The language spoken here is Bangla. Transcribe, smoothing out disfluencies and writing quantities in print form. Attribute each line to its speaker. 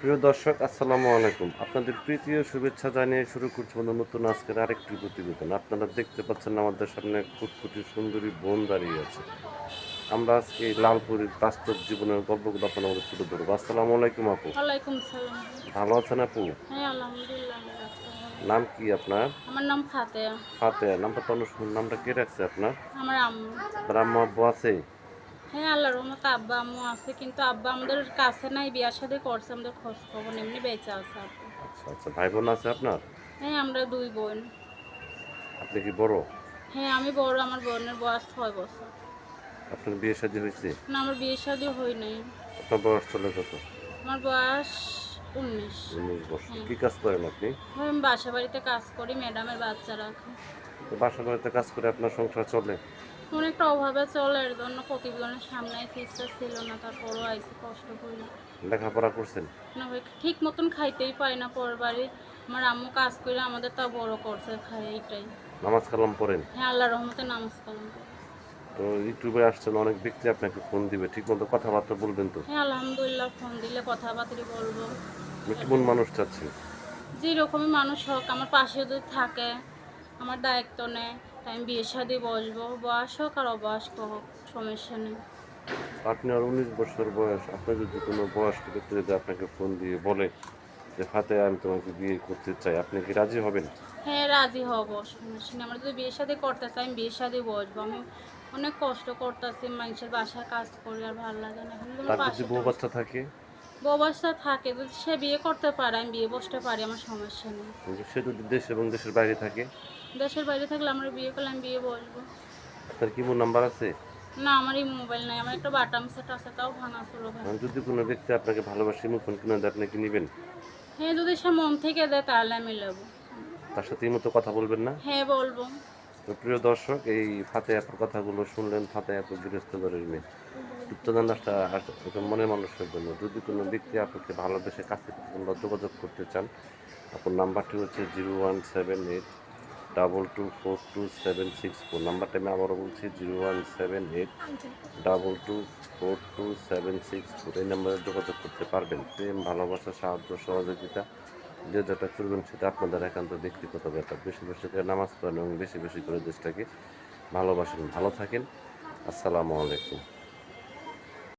Speaker 1: প্রিয় দর্শক, আসসালামু আলাইকুম। আপনাদের প্রীতি ও শুভেচ্ছা জানিয়ে শুরু করছি আমাদের নতুন আজকের আরেকটি প্রতিবেদন। আপনারা দেখতে পাচ্ছেন আমাদের সামনে এক ফুটফুটি সুন্দরী বোন দাঁড়িয়ে আছে। আমরা আজকে এই লালপুরীর বাস্তব জীবনের গল্পগুলো আপনাদের তুলে ধরবো। আসসালামু আলাইকুম আপু।
Speaker 2: ওয়ালাইকুম সালাম।
Speaker 1: ভালো আছেন আপু?
Speaker 2: হ্যাঁ, আলহামদুলিল্লাহ আল্লাহ রাখছে ভালো।
Speaker 1: নাম কি আপনার?
Speaker 2: আমার নাম ফাতেয়া।
Speaker 1: ফাতেহা। নামটা তো অনেক সুন্দর। নামটা কে রাখছে আপনার?
Speaker 2: আমার আম্মু।
Speaker 1: আপনার আম্মু আব্বু আছে?
Speaker 2: হ্যাঁ, আল্লাহর রহমতে আব্বা আম্মু আছে, কিন্তু আব্বা আমাদের কাছে নাই, বিয়ার সাথে করছে, আমাদের খোঁজ খবর এমনি বেঁচে আছে আব্বু।
Speaker 1: আচ্ছা আচ্ছা, ভাই বোন আছে আপনার?
Speaker 2: হ্যাঁ, আমরা দুই বোন।
Speaker 1: আপনি কি বড়?
Speaker 2: হ্যাঁ, আমি বড়, আমার বোনের বয়স 6 বছর।
Speaker 1: আপনার বিয়ে শাদী হয়েছে?
Speaker 2: না, আমার বিয়ে শাদী হয় নাই।
Speaker 1: আপনার বয়স চলে কত?
Speaker 2: আমার বয়স 19।
Speaker 1: 19 বছর।
Speaker 2: হ্যাঁ,
Speaker 1: কি কাজ করেন আপনি?
Speaker 2: আমি বাসা বাড়িতে কাজ করি, ম্যাডামের বাচ্চা রাখি।
Speaker 1: তো বাসা বাড়িতে কাজ করে আপনার সংসার চলে?
Speaker 2: অনেকটা অভাবে চলে, এর জন্য প্রতিবেদনের সামনে আইসি, ইচ্ছা ছিল না, তারপরও আইসি কষ্ট করি।
Speaker 1: লেখাপড়া করছেন?
Speaker 2: না ভাই, ঠিক মতন খাইতেই পারি না, পরের বাড়ি আমার আম্মু কাজ করে আমাদের তাও বড় করছে, খাই এইটাই।
Speaker 1: নামাজ কালাম পড়েন?
Speaker 2: হ্যাঁ, আল্লাহর রহমতে নামাজ কালাম করি।
Speaker 1: তো ইউটিউবে আসছেন, অনেক ব্যক্তি আপনাকে ফোন দিবে, ঠিক মতো কথাবার্তা বলবেন তো?
Speaker 2: হ্যাঁ, আলহামদুলিল্লাহ, ফোন দিলে কথাবার্তা বলবো।
Speaker 1: আপনি কেমন মানুষ চাচ্ছেন?
Speaker 2: যেরকমই মানুষ হোক, আমার পাশে যদি থাকে, আমার দায়িত্ব নেয়, তাই আমি বিয়ে শাদী বসবো, বয়স হোক আর অবয়স্ক হোক, সমস্যা নেই।
Speaker 1: আপনি আর 19 বছর বয়স, আপনি যদি কোনো বয়স্ক ব্যক্তি যদি আপনাকে ফোন দিয়ে বলে যে ফাতে আমি তোমাকে বিয়ে করতে চাই, আপনি কি রাজি হবেন?
Speaker 2: হ্যাঁ, রাজি হব, সমস্যা নেই। আমরা যদি বিয়ে শাদী করতে চাই, আমি বিয়ে শাদী বসবো। আমি অনেক কষ্ট করতেছি, মানুষের বাসায় কাজ করি, আর ভালো লাগে না। এখন যদি আমার
Speaker 1: তার যদি
Speaker 2: পাশে
Speaker 1: বউ
Speaker 2: টাশে
Speaker 1: বাচ্চা থাকে?
Speaker 2: বউ বাচ্চা থাকে, যদি সে বিয়ে করতে পারে, আমি বিয়ে বসতে পারি, আমার সমস্যা নেই।
Speaker 1: কিন্তু সে যদি দেশ এবং দেশের বাইরে থাকে?
Speaker 2: দেশের বাইরে থাকলে আমরা বিয়ে করলে আমি বিয়ে বসবো।
Speaker 1: আপনার কি মোর নাম্বার আছে?
Speaker 2: না, আমার এই মোবাইল নাই, আমার একটা বাটাম সেট আছে, তাও ভাঙা ছিল ভাই।
Speaker 1: যদি কোনো ব্যক্তি আপনাকে ভালোবাসে মুখোন কিনে দেয়, আপনি কি নেবেন?
Speaker 2: হ্যাঁ, যদি সে মন থেকে দেয় তাহলে আমি নেবো।
Speaker 1: তার সাথে এই মতো কথা বলবেন না?
Speaker 2: হ্যাঁ, বলবো।
Speaker 1: তো প্রিয় দর্শক, এই ফাতে আপুর কথাগুলো শুনলেন। ফাতে আপু গৃহস্থ বাড়ির মেয়ে। তৃপ্তদানটা একজন মনের মানুষের জন্য। যদি কোনো ব্যক্তি আপনাকে ভালোবেসে কাছে পেতে কিংবা যোগাযোগ করতে চান, আপনার নাম্বারটি হচ্ছে 01782242764। নাম্বারটা আমি আবারও বলছি, 01782242764। এই নাম্বারে যোগাযোগ করতে পারবেন। প্রেম, ভালোবাসা, সাহায্য, সহযোগিতা যে যেটা করবেন সেটা আপনাদের একান্ত ব্যক্তিগত ব্যাপার। বেশি বেশি করে নামাজ পড়েন এবং বেশি বেশি করে দেশটাকে ভালোবাসেন। ভালো থাকেন। আসসালামু আলাইকুম।